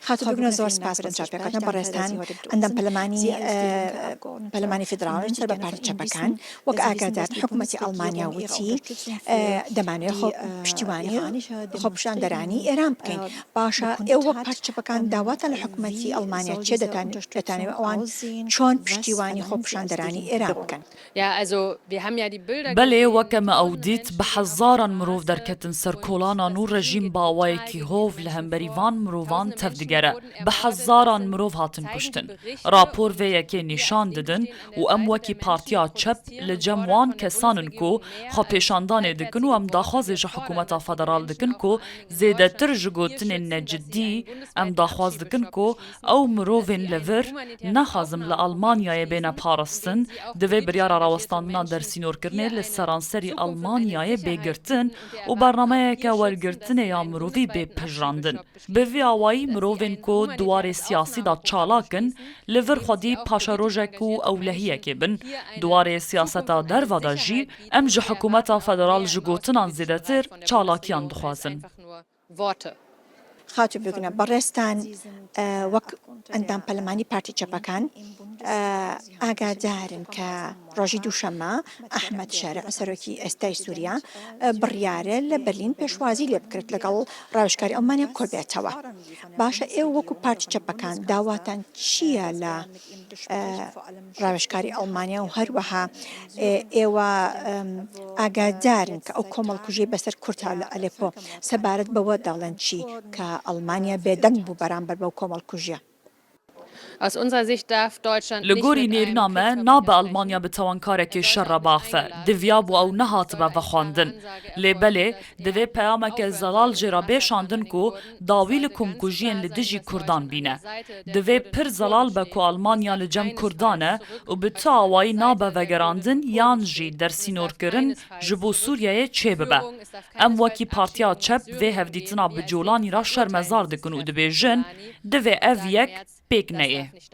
خاتو بگنە زۆر سپاس بۆ چاپەکەتە بەڕێستان ئەندەم پەرلەمانی فیدراڵی سەر بە پارتی چەپەکان وەک ئاگادار حکوومەتی ئەڵمانیا وتی دەمانوێت پشتیوانی خۆپیشاندەرانی ئێران بکەین باشە ئێوە پارتی چەپەکان داواتە لە حکوومەتی ئەڵمانیا چێ دەتانەوێت ئەوان چۆن پشتیوانی خۆپیشاندەرانی ئێران بکەن بەڵێ وەکەمە ئەو دیت بە حەزاران مرۆڤ دەرکەتن سەر کۆڵانان و ڕژیم باوایەکی هۆڤ لە هەمبەریڤان مرۆڤان تەفدگەرە بە حەزاران مرۆڤ هاتن کوشتن راپۆر vêyekê nîşan didin û em wekî partiya çep li cem wan kesanin ku xwepêşandanê dikin û em daxwazê ji hikûmeta federal dikin ku zêdetir ji gotinên neciddî em daxwaz dikin ku ew mirovên li vir nexwazim li Almanyayê bêne parastin divê biryara rawestandina dersînorkirinê li seranserî Almanyayê bêgirtin û bernameyeke wergirtinê ya mirovî bêpejrandin bi vî awayî mirovên ku duwarê siyasî da çalakin li vir xwedî paşerojek û ewlehiyekê bin duwarê siyaseta derva da jî em ji hikûmeta federal ji gotinan zêdetir çalakiyan dixwazin. خاتو بگنە بەڕێستان وەک ئەندام پەرلەمانی پارتی چەپەکان ئاگادارن کە ڕۆژی دووشەممە ئەحمەد شارع سەرۆکی ئێستای سووریا بڕیارە لە بەرلین پێشوازی لێ بکرێت لەگەڵ ڕاوێژکاری ئەڵمانیا کۆبێتەوە باشە ئێوە وەکو پارتی چەپەکان داواتان چییە لە ڕاوێژکاری ئەڵمانیا و هەروەها ئێوە ئاگادارن کە ئەو کۆمەڵکوژەی بەسەر کورتا لە ئەلێپۆ سەبارەت بەوە دەڵێن چی کە ئەڵمانیا بێدەنگ بوو بەرامبەر بەو کۆمەڵکوژیە Li gorî nêrîna me nabe Almanya bi tawankarekê şerre baxe diviya bû ew nehatibe vexwandin lê belê divê peyameke zelal jê re bêşandin ku dawî li komkujiyên li dijî Kurdan bîne divê pir zelal be ku Almanya li cem Kurdan e û bi tu awayî nabe vegerandin yan jî dersînorkirin ji bo Sûriyeyê çê bibe em wekî partiya çep vê hevdîtina bi colanî re şermezar dikin û dibêjin divê ev yek pêk neyê.